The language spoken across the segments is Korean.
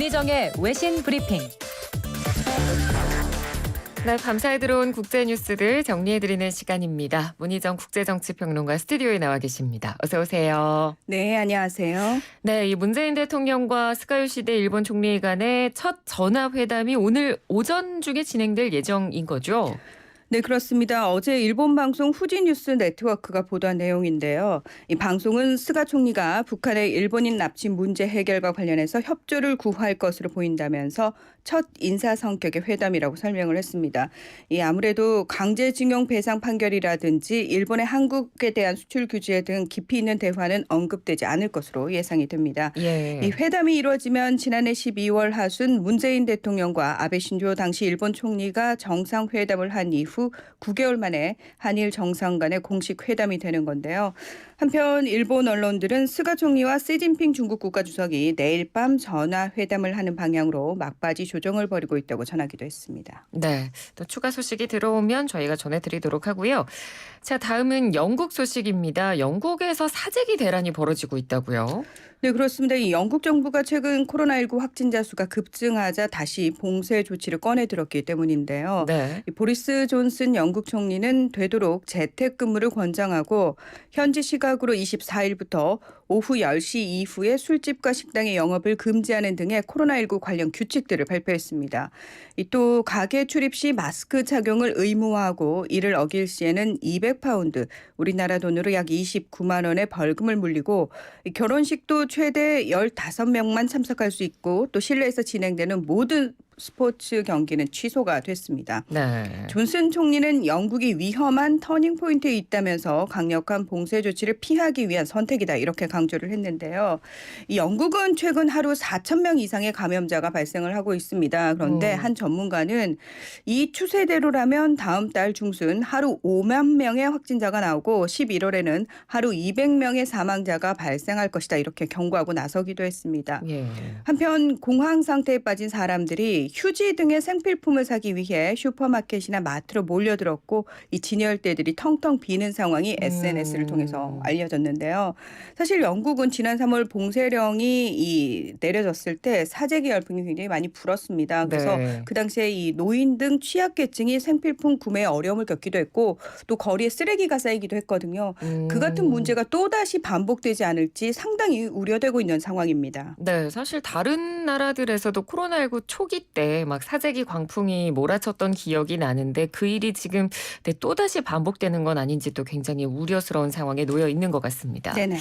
문희정의 외신 브리핑. 네, 밤사이 들어온 국제 뉴스들 정리해드리는 시간입니다. 문희정 국제정치평론가 스튜디오에 나와 계십니다. 어서 오세요. 네, 안녕하세요. 네, 이 문재인 대통령과 스가 요시대 일본 총리 간의 첫 전화회담이 오늘 오전 중에 진행될 예정인 거죠? 네, 그렇습니다. 어제 일본 방송 후지뉴스 네트워크가 보도한 내용인데요. 이 방송은 스가 총리가 북한의 일본인 납치 문제 해결과 관련해서 협조를 구할 것으로 보인다면서 첫 인사 성격의 회담이라고 설명을 했습니다. 이 아무래도 강제징용 배상 판결이라든지 일본의 한국에 대한 수출 규제 등 깊이 있는 대화는 언급되지 않을 것으로 예상이 됩니다. 예. 이 회담이 이루어지면 지난해 12월 하순 문재인 대통령과 아베 신조 당시 일본 총리가 정상회담을 한 이후 9개월 만에 한일 정상 간의 공식 회담이 되는 건데요. 한편 일본 언론들은 스가 총리와 시진핑 중국 국가주석이 내일 밤 전화회담을 하는 방향으로 막바지 조정을 벌이고 있다고 전하기도 했습니다. 네, 또 추가 소식이 들어오면 저희가 전해드리도록 하고요. 자, 다음은 영국 소식입니다. 영국에서 사재기 대란이 벌어지고 있다고요? 네, 그렇습니다. 이 영국 정부가 최근 코로나19 확진자 수가 급증하자 다시 봉쇄 조치를 꺼내 들었기 때문인데요. 네. 이 보리스 존슨 영국 총리는 되도록 재택근무를 권장하고 현지 시각으로 24일부터 오후 10시 이후에 술집과 식당의 영업을 금지하는 등의 코로나19 관련 규칙들을 발표했습니다. 또 가게 출입 시 마스크 착용을 의무화하고 이를 어길 시에는 200파운드, 우리나라 돈으로 약 29만 원의 벌금을 물리고 결혼식도 최대 15명만 참석할 수 있고 또 실내에서 진행되는 모든 스포츠 경기는 취소가 됐습니다. 네. 존슨 총리는 영국이 위험한 터닝포인트에 있다면서 강력한 봉쇄 조치를 피하기 위한 선택이다 이렇게 강조를 했는데요. 이 영국은 최근 하루 4천 명 이상의 감염자가 발생을 하고 있습니다. 그런데 한 전문가는 이 추세대로라면 다음 달 중순 하루 5만 명의 확진자가 나오고 11월에는 하루 200명의 사망자가 발생할 것이다 이렇게 경고하고 나서기도 했습니다. 예. 한편 공황 상태에 빠진 사람들이 휴지 등의 생필품을 사기 위해 슈퍼마켓이나 마트로 몰려들었고 이 진열대들이 텅텅 비는 상황이 SNS를 통해서 알려졌는데요. 사실 영국은 지난 3월 봉쇄령이 내려졌을 때 사재기 열풍이 굉장히 많이 불었습니다. 그래서 네. 그 당시에 이 노인 등 취약계층이 생필품 구매에 어려움을 겪기도 했고 또 거리에 쓰레기가 쌓이기도 했거든요. 그 같은 문제가 또다시 반복되지 않을지 상당히 우려되고 있는 상황입니다. 네, 사실 다른 나라들에서도 코로나19 초기 때 막 사재기 광풍이 몰아쳤던 기억이 나는데 그 일이 지금 또다시 반복되는 건 아닌지 또 굉장히 우려스러운 상황에 놓여 있는 것 같습니다. 네네.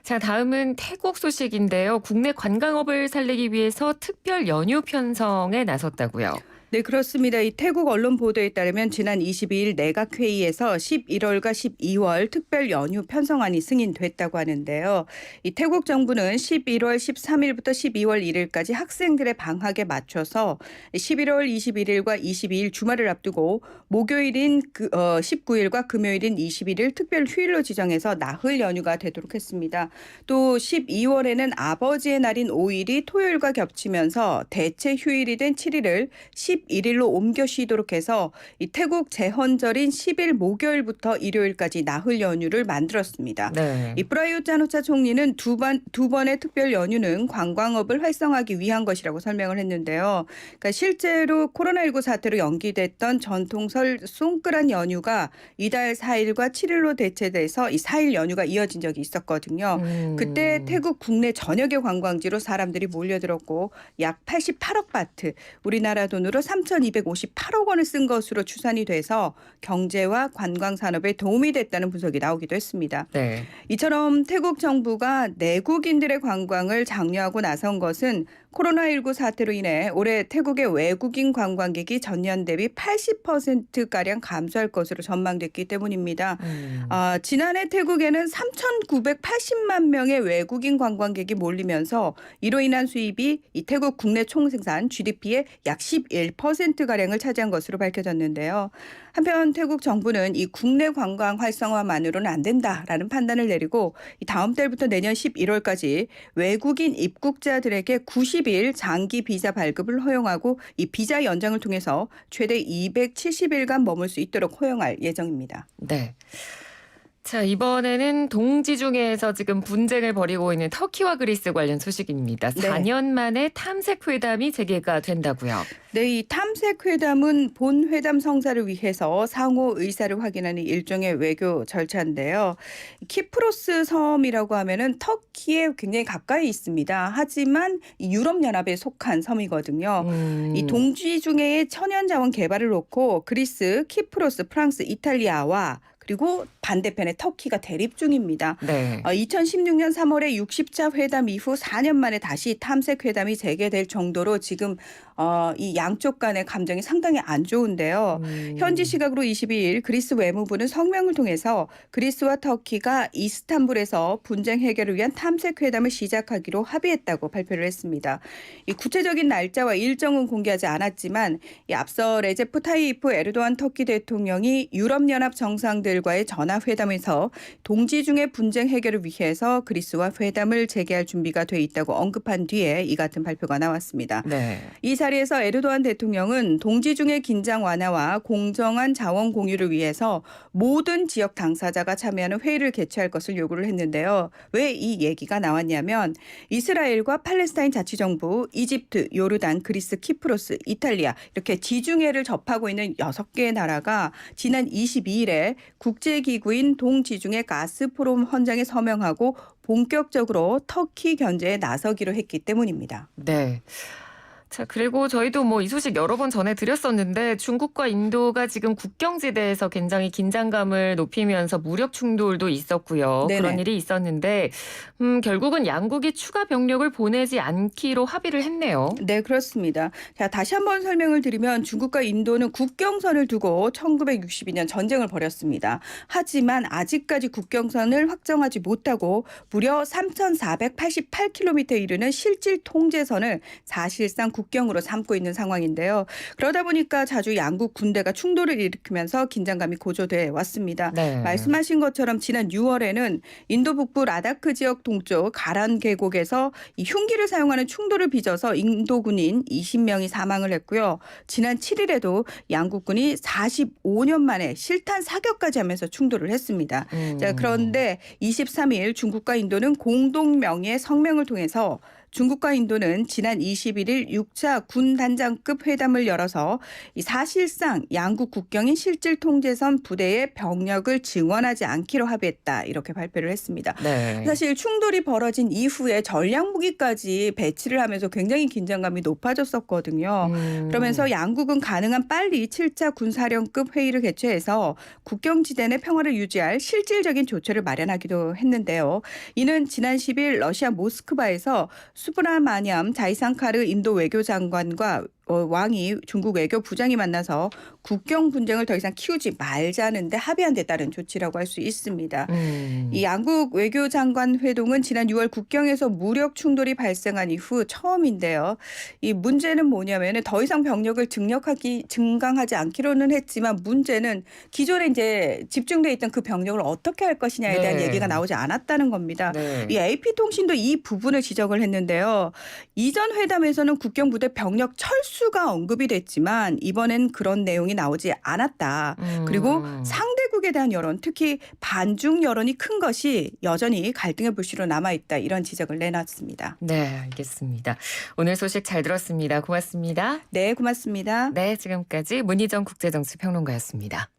자, 다음은 태국 소식인데요. 국내 관광업을 살리기 위해서 특별 연휴 편성에 나섰다고요. 네, 그렇습니다. 이 태국 언론 보도에 따르면 지난 22일 내각회의에서 11월과 12월 특별 연휴 편성안이 승인됐다고 하는데요. 이 태국 정부는 11월 13일부터 12월 1일까지 학생들의 방학에 맞춰서 11월 21일과 22일 주말을 앞두고 목요일인 19일과 금요일인 21일 특별 휴일로 지정해서 나흘 연휴가 되도록 했습니다. 또 12월에는 아버지의 날인 5일이 토요일과 겹치면서 대체 휴일이 된 7일을 11일로 옮겨 쉬도록 해서 이 태국 제헌절인 10일 목요일부터 일요일까지 나흘 연휴를 만들었습니다. 네. 이 프라유트 찬오차 총리는 두 번의 특별 연휴는 관광업을 활성화하기 위한 것이라고 설명을 했는데요. 그러니까 실제로 코로나19 사태로 연기됐던 전통설 송크란 연휴가 이달 4일과 7일로 대체돼서 이 4일 연휴가 이어진 적이 있었거든요. 그때 태국 국내 전역의 관광지로 사람들이 몰려들었고 약 88억 바트, 우리나라 돈으로 3,258억 원을 쓴 것으로 추산이 돼서 경제와 관광 산업에 도움이 됐다는 분석이 나오기도 했습니다. 네. 이처럼 태국 정부가 내국인들의 관광을 장려하고 나선 것은 코로나19 사태로 인해 올해 태국의 외국인 관광객이 전년 대비 80%가량 감소할 것으로 전망됐기 때문입니다. 지난해 태국에는 3,980만 명의 외국인 관광객이 몰리면서 이로 인한 수입이 이 태국 국내 총생산 GDP의 약 11%가량을 차지한 것으로 밝혀졌는데요. 한편 태국 정부는 이 국내 관광 활성화만으로는 안 된다라는 판단을 내리고 다음 달부터 내년 11월까지 외국인 입국자들에게 90일 장기 비자 발급을 허용하고 이 비자 연장을 통해서 최대 270일간 머물 수 있도록 허용할 예정입니다. 네. 자, 이번에는 동지 중에서 지금 분쟁을 벌이고 있는 터키와 그리스 관련 소식입니다. 네. 4년 만에 탐색 회담이 재개가 된다고요. 네, 이 탐색 회담은 본 회담 성사를 위해서 상호 의사를 확인하는 일종의 외교 절차인데요. 키프로스 섬이라고 하면은 터키에 굉장히 가까이 있습니다. 하지만 이 유럽연합에 속한 섬이거든요. 이 동지 중에 천연자원 개발을 놓고 그리스, 키프로스, 프랑스, 이탈리아와 그리고 반대편에 터키가 대립 중입니다. 네. 2016년 3월에 60차 회담 이후 4년 만에 다시 탐색 회담이 재개될 정도로 지금 이 양쪽 간의 감정이 상당히 안 좋은데요. 현지 시각으로 22일 그리스 외무부는 성명을 통해서 그리스와 터키가 이스탄불에서 분쟁 해결을 위한 탐색 회담을 시작하기로 합의했다고 발표를 했습니다. 이 구체적인 날짜와 일정은 공개하지 않았지만 이 앞서 레제프 타이이프 에르도안 터키 대통령이 유럽연합 정상들과의 전화회담에서 동지 중의 분쟁 해결을 위해서 그리스와 회담을 재개할 준비가 돼 있다고 언급한 뒤에 이 같은 발표가 나왔습니다. 네. 이 자리에서 에르도안 대통령은 동지 중의 긴장 완화와 공정한 자원 공유를 위해서 모든 지역 당사자가 참여하는 회의를 개최할 것을 요구를 했는데요. 왜 이 얘기가 나왔냐면 이스라엘과 팔레스타인 자치정부, 이집트, 요르단, 그리스, 키프로스, 이탈리아 이렇게 지중해를 접하고 있는 6개의 나라가 지난 22일에 국제기구인 동지중해 가스포럼 헌장에 서명하고 본격적으로 터키 견제에 나서기로 했기 때문입니다. 네. 자, 그리고 저희도 뭐 이 소식 여러 번 전해드렸었는데 중국과 인도가 지금 국경지대에서 굉장히 긴장감을 높이면서 무력 충돌도 있었고요. 네네. 그런 일이 있었는데 결국은 양국이 추가 병력을 보내지 않기로 합의를 했네요. 네, 그렇습니다. 자, 다시 한번 설명을 드리면 중국과 인도는 국경선을 두고 1962년 전쟁을 벌였습니다. 하지만 아직까지 국경선을 확정하지 못하고 무려 3,488km에 이르는 실질 통제선을 사실상 국경으로 삼고 있는 상황인데요. 그러다 보니까 자주 양국 군대가 충돌을 일으키면서 긴장감이 고조돼 왔습니다. 네. 말씀하신 것처럼 지난 6월에는 인도 북부 라다크 지역 동쪽 가란 계곡에서 이 흉기를 사용하는 충돌을 빚어서 인도 군인 20명이 사망을 했고요. 지난 7일에도 양국군이 45년 만에 실탄 사격까지 하면서 충돌을 했습니다. 자, 그런데 23일 중국과 인도는 공동 명의의 성명을 통해서 중국과 인도는 지난 21일 6차 군단장급 회담을 열어서 사실상 양국 국경인 실질 통제선 부대의 병력을 증원하지 않기로 합의했다. 이렇게 발표를 했습니다. 네. 사실 충돌이 벌어진 이후에 전략 무기까지 배치를 하면서 굉장히 긴장감이 높아졌었거든요. 그러면서 양국은 가능한 빨리 7차 군사령급 회의를 개최해서 국경지대 내 평화를 유지할 실질적인 조처를 마련하기도 했는데요. 이는 지난 10일 러시아 모스크바에서 수브라마냠 자이상카르 인도 외교장관과 왕이 중국 외교부장이 만나서 국경 분쟁을 더 이상 키우지 말자는데 합의한 데 따른 조치라고 할 수 있습니다. 이 양국 외교장관 회동은 지난 6월 국경에서 무력 충돌이 발생한 이후 처음인데요. 이 문제는 뭐냐면 더 이상 병력을 증강하지 않기로는 했지만 문제는 기존에 이제 집중돼 있던 그 병력을 어떻게 할 것이냐에 대한 네. 얘기가 나오지 않았다는 겁니다. 네. 이 AP통신도 이 부분을 지적을 했는데요. 이전 회담에서는 국경부대 병력 철수가 언급이 됐지만 이번엔 그런 내용이 나오지 않았다. 그리고 상대국에 대한 여론, 특히 반중 여론이 큰 것이 여전히 갈등의 불씨로 남아있다. 이런 지적을 내놨습니다. 네, 알겠습니다. 오늘 소식 잘 들었습니다. 고맙습니다. 네, 고맙습니다. 네, 지금까지 문희정 국제정치평론가였습니다.